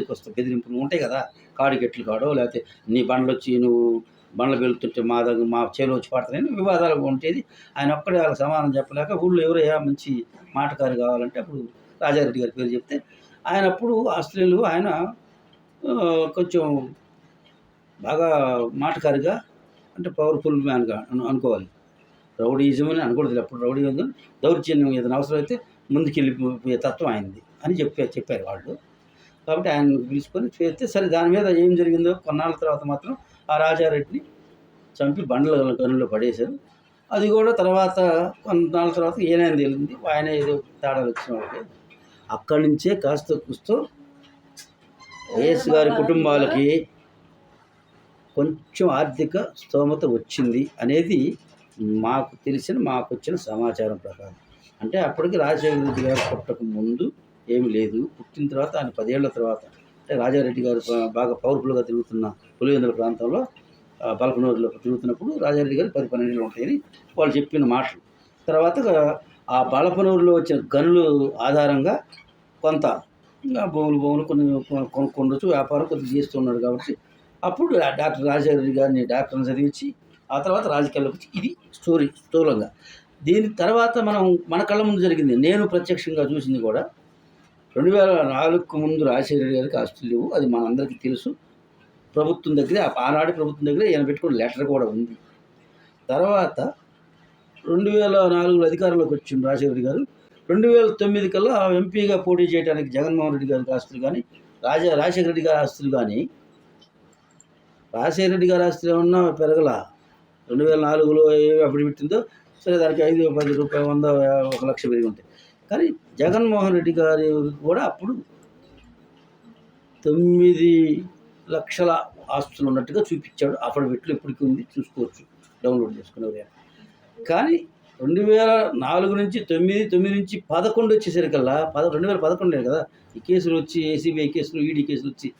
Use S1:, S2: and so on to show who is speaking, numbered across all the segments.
S1: అనేదికి వస్తాయి, బెదిరింపులు ఉంటాయి కదా, కాడికెట్లు కాడో లేకపోతే నీ బండ్లు వచ్చి నువ్వు బండ్లు వెళ్తుంటే మా చేలో వచ్చి పడతాయని వివాదాలు ఉండేది. ఆయన ఒక్కడే వాళ్ళకి సమాధానం చెప్పలేక ఊళ్ళో ఎవరయ్యా మంచి మాటకారి కావాలంటే అప్పుడు రాజారెడ్డి గారి పేరు చెప్తే ఆయన అప్పుడు ఆస్ట్రేలియాలో ఆయన కొంచెం బాగా మాటకారిగా అంటే పవర్ఫుల్ మ్యాన్గా అనుకోవాలి. రౌడీయిజం అని అనకూడదు, అప్పుడు రౌడీయిజం దౌర్జన్యం ఏదైనా అవసరమైతే ముందుకెళ్ళిపోయే తత్వం ఆయనది అని చెప్పారు వాళ్ళు. కాబట్టి ఆయన పిలుచుకొని చేస్తే సరే దాని మీద ఏం జరిగిందో కొన్నాళ్ళ తర్వాత మాత్రం ఆ రాజారెడ్డిని చంపి బండ్ల గనుల్లో పడేశారు. అది కూడా తర్వాత కొన్నాళ్ళ తర్వాత ఏనైనా తేలింది, ఆయన ఏదో తేడాలు వచ్చిన వాళ్ళకి. అక్కడి నుంచే కాస్త కూస్తో వైఎస్ గారి కుటుంబాలకి కొంచెం ఆర్థిక స్తోమత వచ్చింది అనేది మాకు వచ్చిన సమాచారం ప్రకారం. అంటే అప్పటికి రాజశేఖర రెడ్డి గారు పుట్టక ముందు ఏమి లేదు, పుట్టిన తర్వాత ఆయన 10 ఏళ్ల తర్వాత అంటే రాజారెడ్డి గారు బాగా పవర్ఫుల్గా తిరుగుతున్న పులివెందుల ప్రాంతంలో పలకనూరులో తిరుగుతున్నప్పుడు రాజారెడ్డి గారు 10-12 ఏళ్ళు ఉంటాయని వాళ్ళు చెప్పిన మాటలు. తర్వాత ఆ బలపనూరులో వచ్చిన గనులు ఆధారంగా కొంత భూములు కొన్ని కొనుక్కొండొచ్చు, వ్యాపారం కొద్దిగా చేస్తున్నాడు. కాబట్టి అప్పుడు డాక్టర్ రాజారెడ్డి గారిని డాక్టర్ని చదివించి ఆ తర్వాత రాజకీయాల్లోకి వచ్చి ఇది స్టోరీ స్థూలంగా. దీని తర్వాత మన కళ్ళ ముందు జరిగింది, నేను ప్రత్యక్షంగా చూసింది కూడా 2004కు ముందు రాజశేఖర రెడ్డి గారికి ఆస్తులు లేవు, అది మనందరికీ తెలుసు. ప్రభుత్వం దగ్గర ఆనాటి ప్రభుత్వం దగ్గర ఈయన పెట్టుకున్న లెటర్ కూడా ఉంది. తర్వాత 2004లో అధికారంలోకి వచ్చిన రాజశేఖర రెడ్డి గారు 2009 కల్లా ఎంపీగా పోటీ చేయడానికి జగన్మోహన్ రెడ్డి గారికి ఆస్తులు కానీ రాజశేఖర రెడ్డి గారి ఆస్తులు కానీ రాజశేఖర రెడ్డి గారి ఆస్తులు ఏమన్నా పెరగల. 2004లో అప్పుడు పెట్టిందో సరే దానికి 5-10 రూపాయలు 100-1 లక్ష పెరిగి ఉంటాయి. కానీ జగన్మోహన్ రెడ్డి గారు కూడా అప్పుడు 9 లక్షల ఆస్తులు ఉన్నట్టుగా చూపించాడు. అఫిడవిట్లు ఇప్పటికీ ఉంది, చూసుకోవచ్చు, డౌన్లోడ్ చేసుకునేవారు. కానీ 2004 నుంచి 9 నుంచి 11 వచ్చేసరికల్లా 2011 కదా ఈ కేసులు వచ్చి, సిబిఐ కేసులు, ఈడీ కేసులు వచ్చి,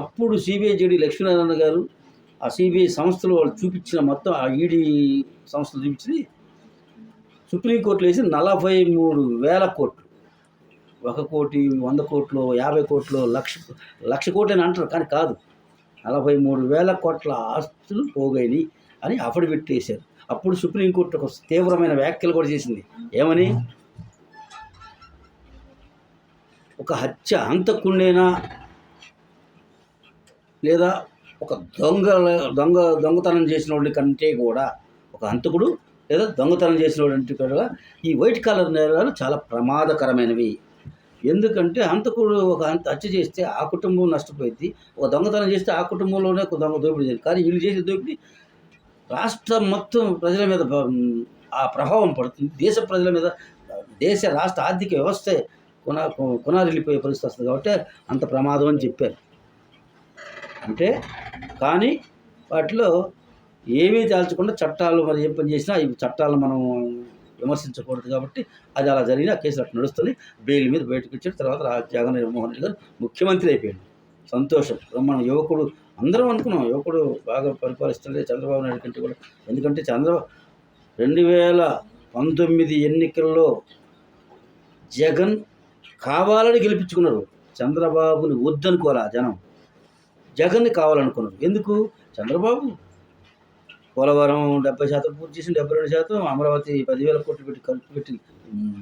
S1: అప్పుడు సిబిఐ జేడీ లక్ష్మీనారాయణ గారు ఆ సిబిఐ సంస్థలు వాళ్ళు చూపించిన మొత్తం ఆ ఈడీ సంస్థలు చూపించింది సుప్రీంకోర్టులో వేసి 43,000 కోట్లు. 1 కోటి 100 కోట్లు 50 కోట్లు లక్ష కోట్లు అని అంటారు, కానీ కాదు, 43,000 కోట్ల ఆస్తులు పోగాయి అని అఫిడవిట్ వేశారు. అప్పుడు సుప్రీంకోర్టు ఒక తీవ్రమైన వ్యాఖ్యలు కూడా చేసింది. ఏమని, ఒక హంతకుండేనా లేదా ఒక దొంగతనం చేసిన వాళ్ళ కంటే కూడా, ఒక హంతకుడు లేదా దొంగతనం చేసిన వాడి కూడా ఈ వైట్ కాలర్ నేరాలు చాలా ప్రమాదకరమైనవి. ఎందుకంటే హంతకుడు ఒక హత్య చేస్తే ఆ కుటుంబం నష్టపోయింది, ఒక దొంగతనం చేస్తే ఆ కుటుంబంలోనే ఒక దోపిడీ చేయాలి. కానీ వీళ్ళు చేసే దోపిడీ రాష్ట్రం మొత్తం ప్రజల మీద ఆ ప్రభావం పడుతుంది, దేశ ప్రజల మీద, దేశ రాష్ట్ర ఆర్థిక వ్యవస్థే కొనారిల్లిపోయే పరిస్థితి వస్తుంది. కాబట్టి అంత ప్రమాదం అని చెప్పారు. అంటే కానీ వాటిలో ఏమీ తేల్చకుండా చట్టాలు మరి ఏం పని చేసినా ఈ చట్టాలను మనం విమర్శించకూడదు. కాబట్టి అది అలా జరిగిన ఆ కేసులు అట్లా నడుస్తుంది. బెయిల్ మీద బయటకు వచ్చాడు. తర్వాత జగన్మోహన్ రెడ్డి గారు ముఖ్యమంత్రి అయిపోయాడు. సంతోషం. మన యువకుడు అందరం అనుకున్నాం, యువకుడు బాగా పరిపాలిస్తుండే చంద్రబాబు నాయుడు కంటే కూడా. ఎందుకంటే 2019 ఎన్నికల్లో జగన్ కావాలని గెలిపించుకున్నారు. చంద్రబాబుని వద్దనుకోవాలా జనం, జగన్ని కావాలనుకున్నారు. ఎందుకు? చంద్రబాబు పోలవరం 70% పూర్తి చేసి 72%, అమరావతి 10,000 కోట్లు పెట్టి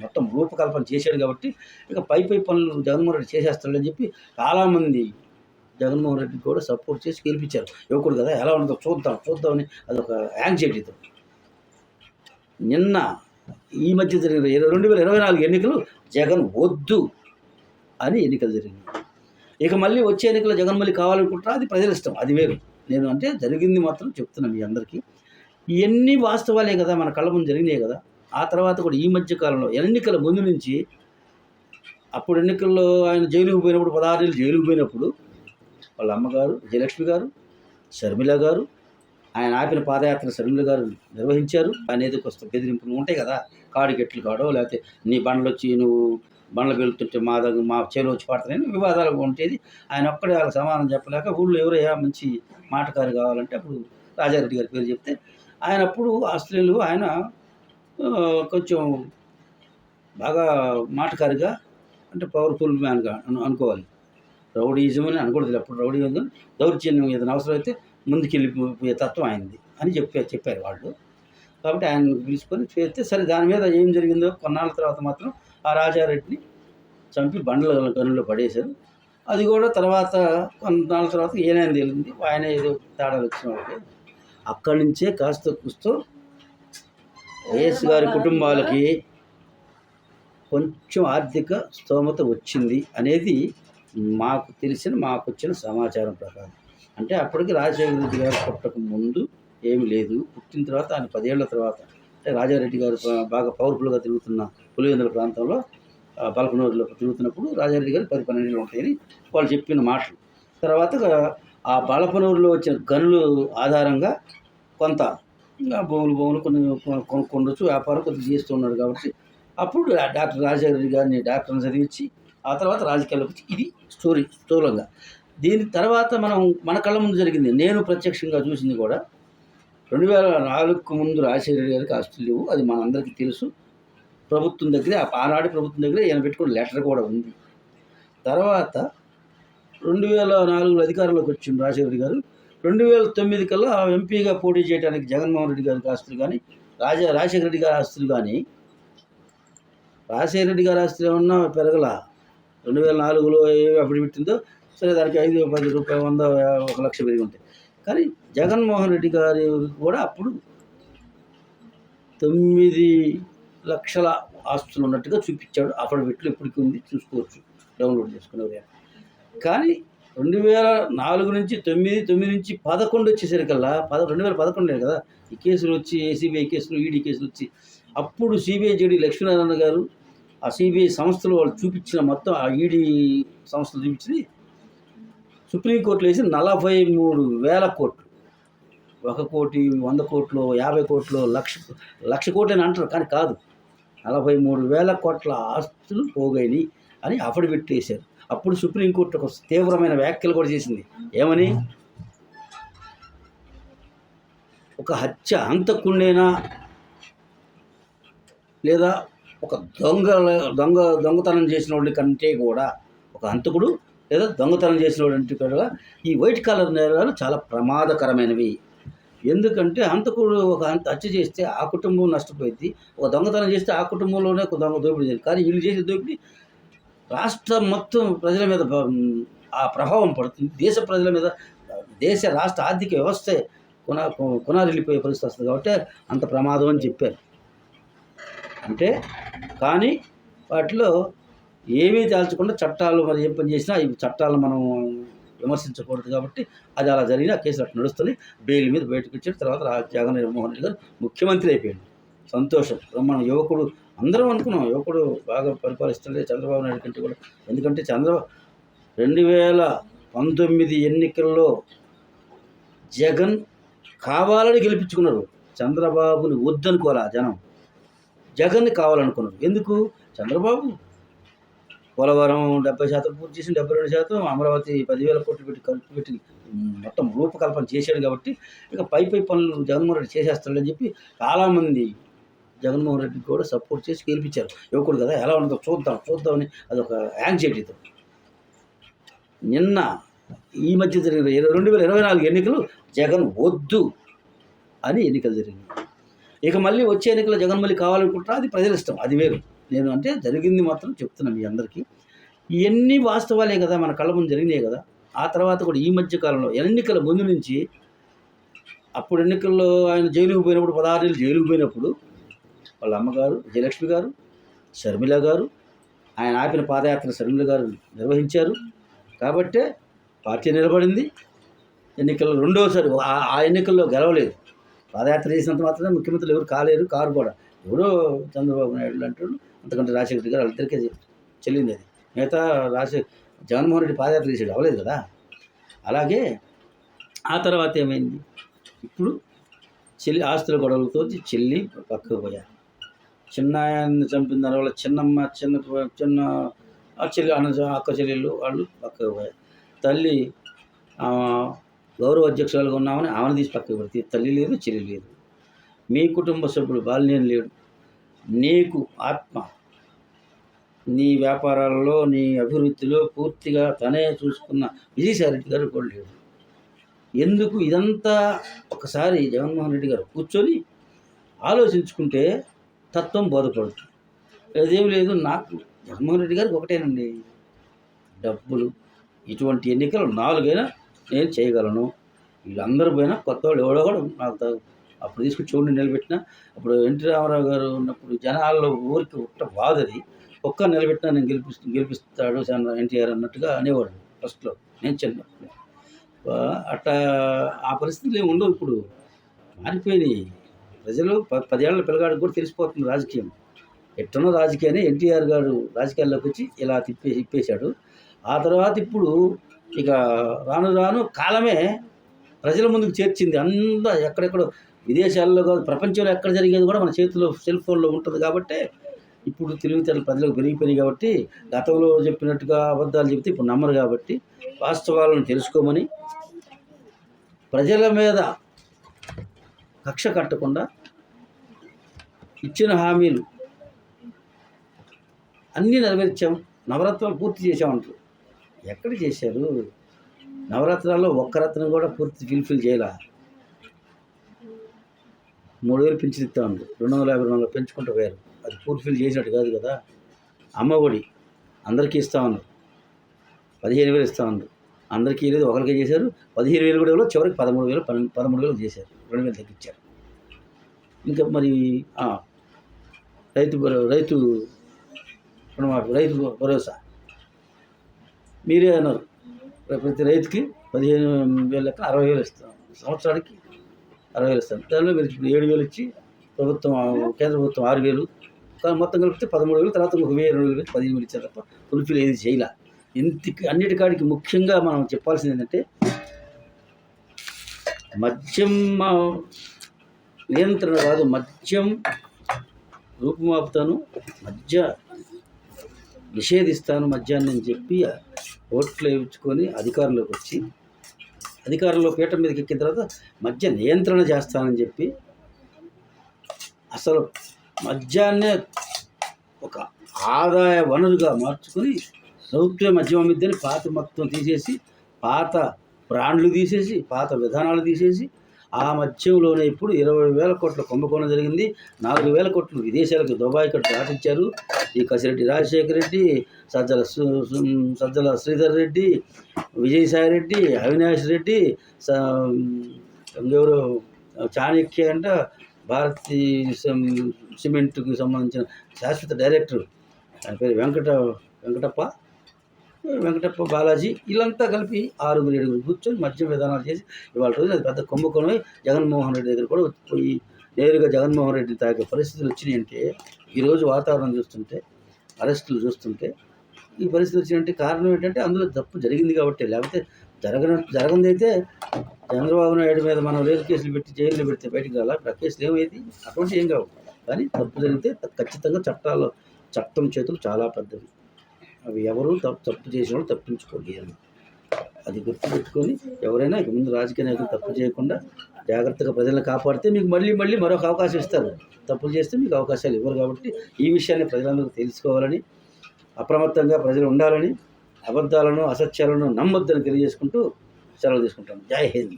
S1: మొత్తం రూపకల్పన చేశాడు. కాబట్టి ఇక పై పనులు జగన్మోహన్ రెడ్డి చేసేస్తాడని చెప్పి చాలామంది జగన్మోహన్ రెడ్డికి కూడా సపోర్ట్ చేసి గెలిపించారు. యువకుడు కదా, ఎలా ఉంటుందో చూద్దామని అదొక యాంగ్జైటీతో. నిన్న ఈ మధ్య జరిగిన 2024 ఎన్నికలు జగన్ వద్దు అని ఎన్నికలు జరిగినాయి. ఇక మళ్ళీ వచ్చే ఎన్నికలు జగన్ మళ్ళీ కావాలనుకుంటారా, అది ప్రజల ఇష్టం, అది వేరు. నేను అంటే జరిగింది మాత్రం చెప్తున్నాను మీ అందరికీ. ఇవన్నీ వాస్తవాలే కదా, మన కళ్ళ ముందు జరిగినాయి కదా. ఆ తర్వాత కూడా ఈ మధ్య కాలంలో ఎన్నికల ముందు నుంచి, అప్పుడు ఎన్నికల్లో ఆయన జైలుకు పోయినప్పుడు 16 ఏళ్ళు జైలుకు పోయినప్పుడు వాళ్ళ అమ్మగారు జయలక్ష్మి గారు, షర్మిల గారు, ఆయన ఆపిన పాదయాత్ర షర్మిల గారు నిర్వహించారు. ఆయన ఏదో కొంత బెదిరింపులు ఉంటాయి కదా, కాడికెట్లు కాడో లేకపోతే నీ బండ్లు వచ్చి నువ్వు బండ్లు వెళ్తుంటే మా చేలో వచ్చి పడతాయని వివాదాలు ఉండేది. ఆయన ఒక్కడే వాళ్ళకి సమాధానం చెప్పలేక ఊళ్ళో ఎవరయ్యా మంచి మాటకారి కావాలంటే అప్పుడు రాజారెడ్డి గారి పేరు చెప్తే ఆయన అప్పుడు ఆస్ట్రేలియాలో ఆయన కొంచెం బాగా మాటకారిగా అంటే పవర్ఫుల్ మ్యాన్గా అనుకోవాలి. రౌడీయిజం అని అనకూడదు, అప్పుడు రౌడీయిజం దౌర్జన్యం ఏదైనా అవసరమైతే ముందుకెళ్ళిపోయే తత్వం ఆయనది అని చెప్పారు వాళ్ళు. కాబట్టి ఆయన పిలుచుకొని చేస్తే సరే దాని మీద ఏం జరిగిందో కొన్నాళ్ళ తర్వాత మాత్రం ఆ రాజారెడ్డిని చంపి బండ్ల గనుల్లో పడేశారు. అది కూడా తర్వాత కొన్నాళ్ళ తర్వాత ఏనైనా తేలింది, ఆయన ఏదో తేడాలు వచ్చిన వాళ్ళకి. అక్కడి నుంచే కాస్త కూస్తో వైఎస్ గారి కుటుంబాలకి కొంచెం ఆర్థిక స్తోమత వచ్చింది అనేది మాకు వచ్చిన సమాచారం ప్రకారం. అంటే అప్పటికి రాజశేఖర రెడ్డి గారు పుట్టక ముందు ఏమి లేదు, పుట్టిన తర్వాత ఆయన 10 ఏళ్ల తర్వాత, అంటే రాజారెడ్డి గారు బాగా పవర్ఫుల్గా తిరుగుతున్న పులివెందుల ప్రాంతంలో పలకనూరులో తిరుగుతున్నప్పుడు రాజారెడ్డి గారు 10-12 ఏళ్ళు ఉంటాయని వాళ్ళు చెప్పిన మాటలు. తర్వాత ఆ పలపనూరులో వచ్చిన గనులు ఆధారంగా కొంత భూములు కొన్ని కొనుక్కొండొచ్చు, వ్యాపారం కొద్దిగా చేస్తున్నాడు. కాబట్టి అప్పుడు డాక్టర్ రాజశేఖర రెడ్డి గారిని డాక్టర్ని చదివించి ఆ తర్వాత రాజకీయాల్లోకి వచ్చి ఇది స్టోరీ స్థూలంగా. దీని తర్వాత మన కళ్ళ ముందు జరిగింది, నేను ప్రత్యక్షంగా చూసింది కూడా 2004కు ముందు రాజశేఖర రెడ్డి గారికి ఆస్తులు లేవు, అది మనందరికీ తెలుసు. ప్రభుత్వం దగ్గరే, ఆనాటి ప్రభుత్వం దగ్గరే ఈయన పెట్టుకున్న లెటర్ కూడా ఉంది. తర్వాత 2004లో అధికారంలోకి వచ్చిన రాజశేఖర రెడ్డి గారు 2009 కల్లా ఎంపీగా పోటీ చేయడానికి జగన్మోహన్ రెడ్డి గారికి ఆస్తులు కానీ రాజశేఖర రెడ్డి గారి ఆస్తులు కానీ, రాజశేఖర రెడ్డి గారి ఆస్తులు ఏమన్నా పెరగల. 2004లో అప్పుడు పెట్టిందో సరే దానికి 5, 10 రూపాయలు, 100, 1 లక్ష పెరిగి ఉంటాయి. కానీ జగన్మోహన్ రెడ్డి గారి కూడా అప్పుడు 9 లక్షల ఆస్తులు ఉన్నట్టుగా చూపించాడు. అఫిడవిట్లు ఇప్పటికీ ఉంది, చూసుకోవచ్చు, డౌన్లోడ్ చేసుకునేవారు. కానీ 2004 నుంచి 9 నుంచి 11 వచ్చేసరికల్లా 2011 కదా ఈ కేసులు వచ్చి, సిబిఐ కేసులు, ఈడీ కేసులు వచ్చి, అప్పుడు సిబిఐ జేడీ లక్ష్మీనారాయణ గారు ఆ సిబిఐ సంస్థలు వాళ్ళు చూపించిన మొత్తం, ఆ ఈడీ సంస్థలు చూపించింది సుప్రీంకోర్టులో వేసి 43,000 కోట్లు. 1 కోటి, 100 కోట్లు, 50 కోట్లు, లక్ష కోట్లు అని అంటారు, కానీ కాదు, 43,000 కోట్ల ఆస్తులు పోగాయి అని అఫిడవిట్ వేశారు. అప్పుడు సుప్రీంకోర్టు ఒక తీవ్రమైన వ్యాఖ్యలు కూడా చేసింది. ఏమని? ఒక హంతకుండేనా లేదా ఒక దొంగతనం చేసిన వాళ్ళ కంటే కూడా, ఒక హంతకుడు లేదా దొంగతనం చేసిన వాడంటే కూడా ఈ వైట్ కాలర్ నేరాలు చాలా ప్రమాదకరమైనవి. ఎందుకంటే హంతకుడు ఒక హత్య చేస్తే ఆ కుటుంబం నష్టపోయింది, ఒక దొంగతనం చేస్తే ఆ కుటుంబంలోనే ఒక దోపిడీ చేయాలి. కానీ వీళ్ళు చేసే దోపిడీ రాష్ట్రం మొత్తం ప్రజల మీద ఆ ప్రభావం పడుతుంది, దేశ ప్రజల మీద, రాష్ట్ర ఆర్థిక వ్యవస్థ కొనారిల్లిపోయే పరిస్థితి వస్తుంది. కాబట్టి అంత ప్రమాదం అని చెప్పారు. అంటే కానీ వాటిలో ఏమీ తేల్చకుండా చట్టాలు మరి ఏం పని చేసినా ఈ చట్టాలను మనం విమర్శించకూడదు. కాబట్టి అది అలా జరిగిన కేసులు అట్లా నడుస్తుంది. బెయిల్ మీద బయటకు వచ్చిన తర్వాత జగన్మోహన్ రెడ్డి గారు ముఖ్యమంత్రి అయిపోయాడు. సంతోషం. మన యువకుడు, అందరం అనుకున్నాం యువకుడు బాగా పరిపాలిస్తుంటే చంద్రబాబు నాయుడు కంటే కూడా. ఎందుకంటే 2019 ఎన్నికల్లో జగన్ కావాలని గెలిపించుకున్నారు. చంద్రబాబుని వద్దనుకోరా జనం, జగన్ని కావాలనుకున్నారు. ఎందుకు? చంద్రబాబు పోలవరం 70% పూర్తి చేసి 72%, అమరావతి 10,000 కోట్లు పెట్టి మొత్తం రూపకల్పన చేశాడు. కాబట్టి ఇక పై పనులు జగన్మోహన్ రెడ్డి చేసేస్తాడని చెప్పి చాలామంది జగన్మోహన్ రెడ్డికి కూడా సపోర్ట్ చేసి గెలిపించారు. యువకుడు కదా, ఎలా ఉంటుందో చూద్దామని అదొక యాంగ్జైటీతో. నిన్న ఈ మధ్య జరిగిన 2024 ఎన్నికలు జగన్ వద్దు అని ఎన్నికలు జరిగింది. ఇక మళ్ళీ వచ్చే ఎన్నికలు జగన్ మళ్ళీ కావాలనుకుంటున్నా, అది ప్రజల ఇష్టం, అది వేరు. నేను అంటే జరిగింది మాత్రం చెప్తున్నాను మీ అందరికీ. ఇవన్నీ వాస్తవాలే కదా, మన కళ్ళ ముందు జరిగినాయి కదా. ఆ తర్వాత కూడా ఈ మధ్య కాలంలో ఎన్నికల ముందు నుంచి, అప్పుడు ఎన్నికల్లో ఆయన జైలుకు పోయినప్పుడు 16 ఏళ్ళు జైలుకు పోయినప్పుడు వాళ్ళ అమ్మగారు విజయలక్ష్మి గారు, షర్మిల గారు, ఆయన ఆపిన పాదయాత్ర షర్మిల గారు నిర్వహించారు. కాబట్టే పార్టీ నిలబడింది. ఎన్నికల్లో రెండోసారి ఆ ఎన్నికల్లో గెలవలేదు. పాదయాత్ర చేసినంత మాత్రమే ముఖ్యమంత్రులు ఎవరు కాలేరు, కారు కూడా ఎవరో చంద్రబాబు నాయుడు లాంటి వాళ్ళు, అంతకంటే రాజశేఖర రెడ్డి గారు వాళ్ళిద్దరికే చెల్లింది. అది మిగతా జగన్మోహన్ రెడ్డి పాదయాత్ర చేసేది అవ్వలేదు కదా. అలాగే ఆ తర్వాత ఏమైంది? ఇప్పుడు ఆస్తుల గొడవలతో చెల్లి పక్కకు పోయారు. చిన్నాయన్ని చంపిన దానివల్ల చిన్నమ్మ, చిన్న చెల్లి, అక్క చెల్లెళ్ళు వాళ్ళు పక్కకు పోయారు. తల్లి గౌరవ అధ్యక్షురాలుగా ఉన్నామని ఆమెను తీసి పక్కకు పెడితే తల్లి లేదు, చెల్లి లేదు. మీ కుటుంబ సభ్యుడు బాలినేని లేడు. నీకు ఆత్మ నీ వ్యాపారాలలో నీ అభివృద్ధిలో పూర్తిగా తనే చూసుకున్న విజయసాయి రెడ్డి గారు కూడా లేడు. ఎందుకు ఇదంతా ఒకసారి జగన్మోహన్ రెడ్డి గారు కూర్చొని ఆలోచించుకుంటే తత్వం బోధపడుతుంది. అదేం లేదు, నాకు జగన్మోహన్ రెడ్డి గారికి ఒకటేనండి, డబ్బులు. ఇటువంటి ఎన్నికలు 4 నేను చేయగలను. వీళ్ళందరూ పోయినా కొత్త వాళ్ళు ఎవడో కూడా నాకు అప్పుడు తీసుకుని చూడండి నిలబెట్టిన. అప్పుడు ఎన్టీ రామారావు గారు ఉన్నప్పుడు జనాల్లో ఊరికి బాధది, ఒక్క నిలబెట్టినా నేను గెలిపిస్తాడు ఎన్టీఆర్ అన్నట్టుగా అనేవాడు ఫస్ట్లో, నేను చిన్నప్పుడు. అట్టా ఆ పరిస్థితులు ఏమి ఉండవు. ఇప్పుడు మారిపోయినాయి. ప్రజలు 10 ఏళ్ల పిల్లగాడికి కూడా తెలిసిపోతుంది రాజకీయం. ఎట్టున్న రాజకీయాన్ని ఎన్టీఆర్ గారు రాజకీయాల్లోకి వచ్చి ఇలా తిప్పేశాడు. ఆ తర్వాత ఇప్పుడు ఇక రాను రాను కాలమే ప్రజల ముందుకు చేర్చింది. అంతా ఎక్కడెక్కడో విదేశాల్లో కాదు, ప్రపంచంలో ఎక్కడ జరిగేది కూడా మన చేతిలో సెల్ ఫోన్లో ఉంటుంది. కాబట్టి ఇప్పుడు తెలివితేటలు ప్రజలకు పెరిగిపోయినాయి. కాబట్టి గతంలో చెప్పినట్టుగా అబద్ధాలు చెబితే ఇప్పుడు నమ్మరు. కాబట్టి వాస్తవాలను తెలుసుకోమని, ప్రజల మీద కక్ష కట్టకుండా ఇచ్చిన హామీలు అన్నీ నెరవేర్చాం, నవరత్నాలు పూర్తి చేసామంటారు. ఎక్కడ చేశారు? నవరత్నాల్లో ఒక్క రత్నం కూడా పూర్తి ఫిల్ఫిల్ చేయాల. 3000 పెంచి ఇస్తా ఉంది, 250 పెంచుకుంటూ పోయారు. అది ఫుల్ఫిల్ చేసినట్టు కాదు కదా. అమ్మఒడి అందరికీ ఇస్తా ఉన్నారు, 15,000 ఇస్తా ఉన్నారు. అందరికీ లేదు, ఒకరికే చేశారు. 15,000 కూడా ఇవ్వలేదు, చివరికి 13,000 13,000 చేశారు, 2,000 తగ్గించారు. ఇంకా మరి రైతు రైతు భరోసా మీరే అన్నారు, ప్రతి రైతుకి 15,000 లెక్క 60,000 ఇస్తాం, సంవత్సరానికి 60,000 ఇస్తాం. దానిలో మీరు 7,000 ఇచ్చి ప్రభుత్వం, కేంద్ర ప్రభుత్వం 6,000, మొత్తం కలిపితే 13,000, తర్వాత ఒక 1,000, 2,000, 15,000 ఇచ్చారు తప్ప ఫుల్ఫిల్ ఏది చేయాల. అన్నిటికాడికి ముఖ్యంగా మనం చెప్పాల్సింది ఏంటంటే, మద్యం నియంత్రణ కాదు, మద్యం రూపుమాపుతాను, నిషేధిస్తాను మద్యాన్ని అని చెప్పి ఓట్లు వేయించుకొని అధికారంలోకి వచ్చి, అధికారంలో పీఠం మీదకి ఎక్కిన తర్వాత మద్య నియంత్రణ చేస్తానని చెప్పి అసలు మద్యాన్నే ఒక ఆదాయ వనరుగా మార్చుకొని ప్రభుత్వ మద్యం అమ్మిద్దని పాత మొత్తం తీసేసి, పాత బ్రాండ్లు తీసేసి, పాత విధానాలు తీసేసి, ఆ మద్యంలోనే ఇప్పుడు 20,000 కోట్ల కుంభకోణం జరిగింది. 4,000 కోట్లు విదేశాలకు దుబాయ్ కట్టు దాటించారు. ఈ కసిరెడ్డి రాజశేఖర రెడ్డి, సజ్జల శ్రీధర్ రెడ్డి, విజయసాయి రెడ్డి, అవినాష్ రెడ్డి, ఇంకెవరు చాణక్య అంట, భారతీ సిమెంట్కి సంబంధించిన శాశ్వత డైరెక్టర్, ఆయన పేరు వెంకటప్ప బాలాజీ, వీళ్ళంతా కలిపి 6-7 కూర్చొని మద్యం విధానాలు చేసి ఇవాళ రోజు అది పెద్ద కుంభకోణమై జగన్మోహన్ రెడ్డి దగ్గర కూడా పోయి నేరుగా జగన్మోహన్ రెడ్డిని తాగే పరిస్థితులు వచ్చినాయంటే, ఈరోజు వాతావరణం చూస్తుంటే, అరెస్టులు చూస్తుంటే ఈ పరిస్థితి వచ్చినంటే కారణం ఏంటంటే అందులో తప్పు జరిగింది కాబట్టి. లేకపోతే జరగనిదైతే చంద్రబాబు నాయుడు మీద మనం రేపు కేసులు పెట్టి జైల్లో పెడితే బయటికి రాలా, ఆ కేసులు ఏమైంది, అటువంటి ఏం కావు. కానీ తప్పు జరిగితే ఖచ్చితంగా చట్టం చేతులు చాలా పెద్దవి. అవి ఎవరు తప్పు చేసిన వాళ్ళు తప్పించుకోలేరు. అది గుర్తుపెట్టుకొని ఎవరైనా ఇక ముందు రాజకీయ నాయకులు తప్పు చేయకుండా జాగ్రత్తగా ప్రజలను కాపాడితే మీకు మళ్ళీ మరొక అవకాశం ఇస్తారు. తప్పులు చేస్తే మీకు అవకాశాలు ఇవ్వరు. కాబట్టి ఈ విషయాన్ని ప్రజలందరూ తెలుసుకోవాలని, అప్రమత్తంగా ప్రజలు ఉండాలని, అబద్ధాలను అసత్యాలను నమ్మొద్దని తెలియజేసుకుంటూ సెలవు తీసుకుంటాను. జై హింద్.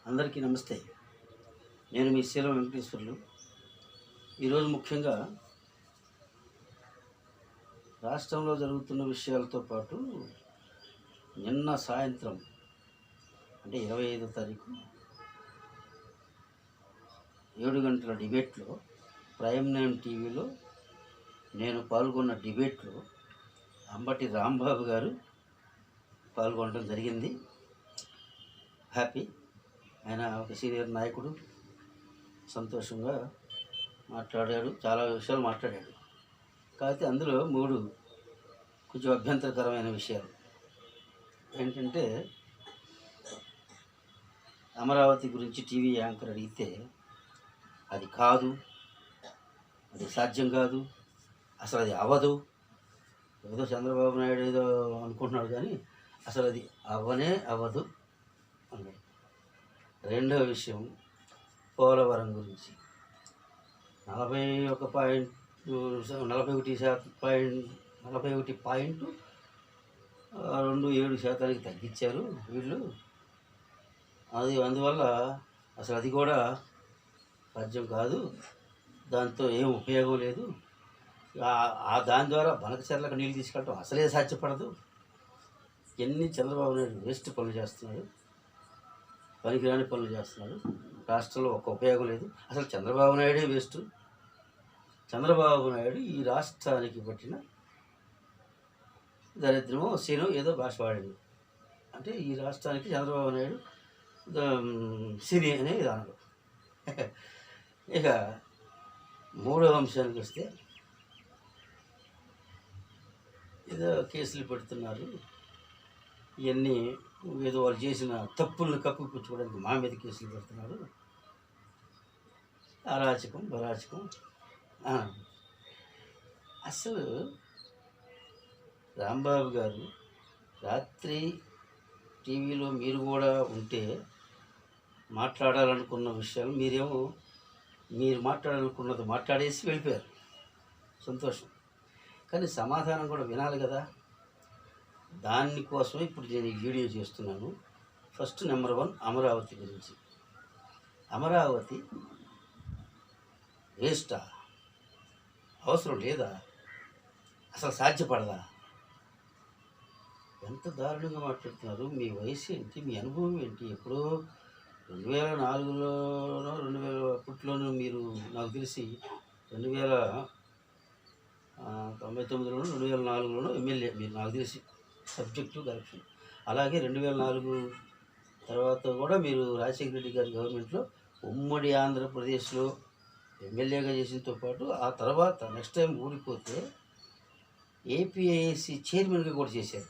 S1: అందరికీ నమస్తే. నేను మీ శీలం వెంకటేశ్వర్లు. ఈరోజు ముఖ్యంగా రాష్ట్రంలో జరుగుతున్న విషయాలతో పాటు నిన్న సాయంత్రం అంటే 25వ తారీఖు 7 గంటల డిబేట్లో, ప్రైమ్ నైమ్ టీవీలో నేను పాల్గొన్న డిబేట్లో అంబటి రాంబాబు గారు పాల్గొనడం జరిగింది. హ్యాపీ. ఆయన ఒక సీనియర్ నాయకుడు, సంతోషంగా మాట్లాడాడు, చాలా విషయాలు మాట్లాడాడు. కాకపోతే అందులో 3 కొంచెం అభ్యంతరకరమైన విషయాలు ఏంటంటే, అమరావతి గురించి టీవీ యాంకర్ అడిగితే అది కాదు, అది సాధ్యం కాదు, అసలు అది అవ్వదు, ఏదో చంద్రబాబు నాయుడు ఏదో అనుకుంటున్నాడు కానీ అసలు అది అవ్వదు అన్నాడు. రెండవ విషయం పోలవరం గురించి 41 41.27% తగ్గించారు వీళ్ళు. అందువల్ల అసలు అది కూడా సాధ్యం కాదు, దాంతో ఏం ఉపయోగం లేదు. దాని ద్వారా బనకచెర్లకు నీళ్ళు తీసుకెళ్ళటం అసలే సాధ్యపడదు. ఎన్ని చంద్రబాబు నాయుడు వేస్ట్ పనులు చేస్తున్నాడు, పనికిరాని పనులు చేస్తున్నాడు. రాష్ట్రంలో ఒక్క ఉపయోగం లేదు. అసలు చంద్రబాబు నాయుడే వేస్ట్. చంద్రబాబు నాయుడు ఈ రాష్ట్రానికి పట్టిన దరిద్రమో శనో ఏదో భాష వాడింది. అంటే ఈ రాష్ట్రానికి చంద్రబాబు నాయుడు శని అనే విధానంలో. ఇక మూడవ అంశానికి వస్తే, ఏదో కేసులు పెడుతున్నారు. ఇవన్నీ ఏదో వాళ్ళు చేసిన తప్పులను కప్పిపుచ్చుకోవడానికి మా మీద కేసులు పెడుతున్నారు. అరాచకం బరాచకం. అసలు రాంబాబు గారు రాత్రి టీవీలో మీరు కూడా ఉంటే మాట్లాడాలనుకున్న విషయాలు మీరు మాట్లాడాలనుకున్నది మాట్లాడేసి వెళ్ళిపోయారు. సంతోషం. కానీ సమాధానం కూడా వినాలి కదా. దానికోసం ఇప్పుడు నేను ఈ వీడియో చేస్తున్నాను. ఫస్ట్ నెంబర్ 1 అమరావతి గురించి. అమరావతి వేస్టా? అవసరం లేదా? అసలు సాధ్యపడదా? ఎంత దారుణంగా మాట్లాడుతున్నారు. మీ వయసు ఏంటి? మీ అనుభవం ఏంటి? ఎప్పుడో 2004లోనో 2000 మీరు నాకు తెలిసి 1999లోనో 2004లోనో ఎమ్మెల్యే మీరు నాకు తెలిసి, సబ్జెక్టు కరప్షన్. అలాగే 2004 తర్వాత కూడా మీరు రాజశేఖర రెడ్డి గారి గవర్నమెంట్లో ఉమ్మడి ఆంధ్రప్రదేశ్లో ఎమ్మెల్యేగా చేసినతో పాటు ఆ తర్వాత నెక్స్ట్ టైం ఊడిపోతే ఏపీఐఏసీ చైర్మన్గా కూడా చేశారు.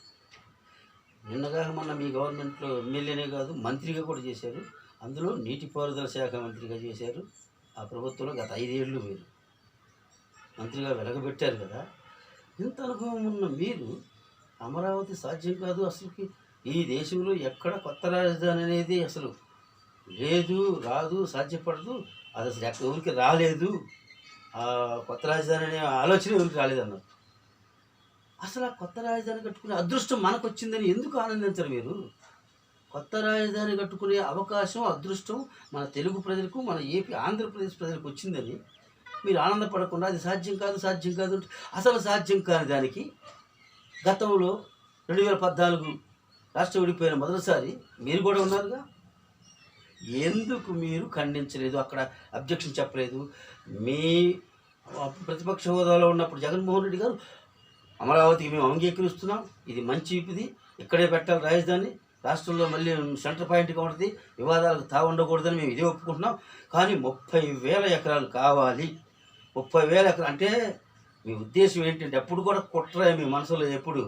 S1: నిన్నగా మొన్న మీ గవర్నమెంట్లో ఎమ్మెల్యేనే కాదు మంత్రిగా కూడా చేశారు. అందులో నీటిపారుదల శాఖ మంత్రిగా చేశారు. ఆ ప్రభుత్వంలో గత 5 ఏళ్ళు మీరు మంత్రిగా వెలగబెట్టారు కదా. ఇంత అనుభవం ఉన్న మీరు అమరావతి సాధ్యం కాదు, అసలుకి ఈ దేశంలో ఎక్కడ కొత్త రాజధాని అనేది అసలు లేదు, రాదు, సాధ్యపడదు, అది అసలు ఎవరికి రాలేదు, ఆ కొత్త రాజధాని అనే ఆలోచన ఎవరికి రాలేదన్నారు. అసలు ఆ కొత్త రాజధాని కట్టుకునే అదృష్టం మనకు వచ్చిందని ఎందుకు ఆనందించరు మీరు? కొత్త రాజధాని కట్టుకునే అవకాశం, అదృష్టం మన తెలుగు ప్రజలకు, మన ఆంధ్రప్రదేశ్ ప్రజలకు వచ్చిందని మీరు ఆనందపడకుండా అది సాధ్యం కాదు అసలు సాధ్యం కాని దానికి గతంలో 2014 రాష్ట్రం విడిపోయిన మొదటిసారి మీరు కూడా ఉన్నారుగా. ఎందుకు మీరు ఖండించలేదు? అక్కడ అబ్జెక్షన్ చెప్పలేదు? మీ ప్రతిపక్ష హోదాలో ఉన్నప్పుడు జగన్మోహన్ రెడ్డి గారు అమరావతికి మేము అంగీకరిస్తున్నాం, ఇది మంచి ఇది, ఇక్కడే పెట్టాలి రాజధాని, రాష్ట్రంలో మళ్ళీ సెంటర్ పాయింట్గా ఉంటుంది, వివాదాలకు తావుండకూడదని మేము ఇదే ఒప్పుకుంటున్నాం, కానీ 30,000 ఎకరాలు కావాలి. 30,000 ఎకరాలు అంటే మీ ఉద్దేశం ఏంటంటే ఎప్పుడు కూడా కుట్ర మీ మనసులో ఎప్పుడు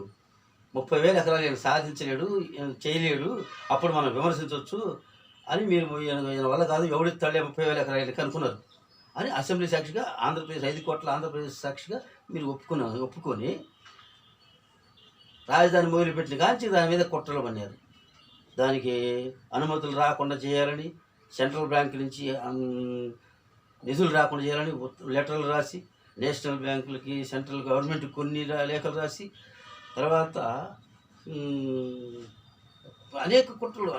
S1: 30,000 ఎకరాలు ఈయన సాధించలేడు, చేయలేడు, అప్పుడు మనం విమర్శించవచ్చు అని మీరు ఈయన వల్ల కాదు, ఎవడిస్తాడే 30,000 ఎకరాలు అనుకున్నారు అని అసెంబ్లీ సాక్షిగా ఆంధ్రప్రదేశ్ 5 కోట్ల ఆంధ్రప్రదేశ్ సాక్షిగా మీరు ఒప్పుకొని రాజధాని మొదలుపెట్టిన కాంచి దాని మీద కుట్రలు పన్నారు. దానికి అనుమతులు రాకుండా చేయాలని, సెంట్రల్ బ్యాంక్ నుంచి నిధులు రాకుండా చేయాలని లెటర్లు రాసి, నేషనల్ బ్యాంకులకి, సెంట్రల్ గవర్నమెంట్కి కొన్ని లేఖలు రాసి, తర్వాత అనేక కుట్రలు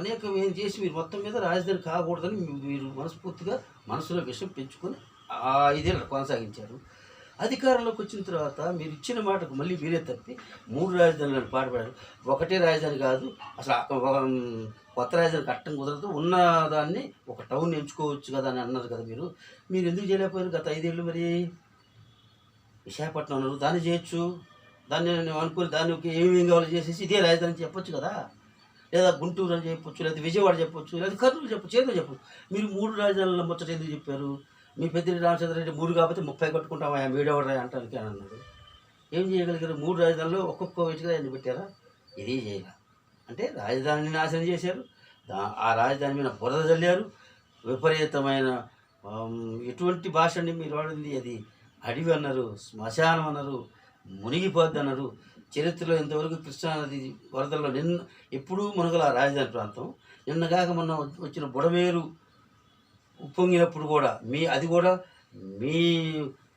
S1: ఏం చేసి మీరు మొత్తం మీద రాజధాని కాకూడదని మీరు మనస్ఫూర్తిగా మనసులో విషయం పెంచుకొని 5 ఏళ్ళు కొనసాగించారు. అధికారంలోకి వచ్చిన తర్వాత మీరు ఇచ్చిన మాటకు మళ్ళీ మీరే తప్పి 3 రాజధానులను పాటుపడారు. ఒకటే రాజధాని కాదు, అసలు కొత్త రాజధాని కట్టడం కుదరదు, ఉన్న దాన్ని ఒక టౌన్ ఎంచుకోవచ్చు కదా అని అన్నారు కదా. మీరు ఎందుకు చేయలేకపోయారు గత 5 ఏళ్ళు? మరి విశాఖపట్నం అన్నారు, దాన్ని చేయొచ్చు, దాన్ని అనుకుని దానికి ఏమేం కావాలో చేసేసి ఇదే రాజధాని చెప్పొచ్చు కదా. లేదా గుంటూరు అని చెప్పొచ్చు, లేదా విజయవాడ చెప్పొచ్చు, లేదా కర్నూలు చెప్పొచ్చు, ఏదో చెప్పొచ్చు. మీరు 3 రాజధానుల ముచ్చట ఎందుకు చెప్పారు? మీ పెద్దిరెడ్డి రామచంద్రరెడ్డి 3 కాబట్టి 30 కట్టుకుంటామా మీడెవడ అంటానికి అని అన్నాడు. ఏం చేయగలిగారు? 3 రాజధానులు ఒక్కొక్క వీటిగా ఎన్ని పెట్టారా? ఇది చేయాల అంటే రాజధానిని నాశనం చేశారు, ఆ రాజధాని మీద బురద చల్లారు, విపరీతమైన ఎటువంటి భాషని మీరు వాడింది, అది అడవి అన్నారు, శ్మశానం అన్నారు, మునిగిపోద్ది అన్నారు. చరిత్రలో ఇంతవరకు కృష్ణానది వరదల్లో ఎప్పుడూ మునగల రాజధాని ప్రాంతం. నిన్నగాక మొన్న వచ్చిన బుడమేరు ఉప్పొంగినప్పుడు కూడా అది కూడా మీ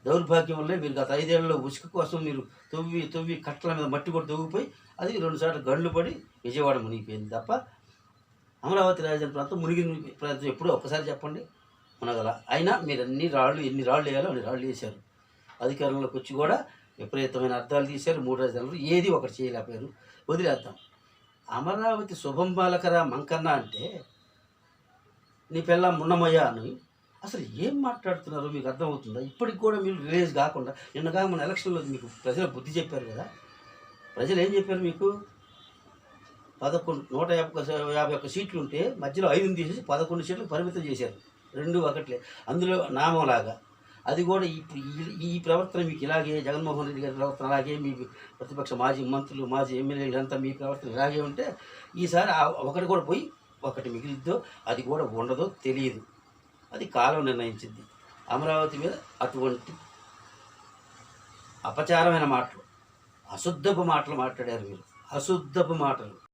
S1: దౌర్భాగ్యం వల్లే మీరు గత 5 ఏళ్లలో ఉసుక కోసం మీరు తవ్వి తవ్వి కట్టల మీద మట్టి కూడా తవ్విపోయి అది 2 సార్లు గండ్లు పడి విజయవాడ మునిగిపోయింది తప్ప అమరావతి రాజధాని ప్రాంతం మునిగిన ప్రాంతం ఎప్పుడో ఒక్కసారి చెప్పండి మునగల. అయినా మీరు ఎన్ని రాళ్ళు వేయాలో అన్ని రాళ్ళు వేశారు. అధికారంలోకి వచ్చి కూడా విపరీతమైన అర్థాలు తీశారు. 3 రాజధానులు ఏది ఒకటి చేయలేకపోయారు. వదిలేద్దాం. అమరావతి శుభం బాలకరా మంకన్న అంటే నీ పిల్ల మున్నమయ్య అని అసలు ఏం మాట్లాడుతున్నారో మీకు అర్థమవుతుందా? ఇప్పటికి కూడా మీరు రిలీజ్ కాకుండా నిన్నగా మన ఎలక్షన్లో మీకు ప్రజలు బుద్ధి చెప్పారు కదా. ప్రజలు ఏం చెప్పారు మీకు? 151 సీట్లు ఉంటే మధ్యలో 5ని తీసేసి 11 సీట్లకు పరిమితం చేశారు. 2 ఒకట్లే అందులో నామంలాగా. అది కూడా ఇప్పుడు ఈ ప్రవర్తన మీకు ఇలాగే జగన్మోహన్ రెడ్డి గారి ప్రవర్తన అలాగే మీ ప్రతిపక్ష మాజీ మంత్రులు మాజీ ఎమ్మెల్యేలు అంతా మీ ప్రవర్తన ఇలాగే ఉంటే ఈసారి ఒకటి కూడా పోయి ఒకటి మిగిలిద్దో అది కూడా ఉండదో తెలియదు. అది కాలం నిర్ణయించింది. అమరావతి మీద అటువంటి అపచారమైన మాటలు అశుద్ధపు మాటలు మాట్లాడారు మీరు. అశుద్ధపు మాటలు.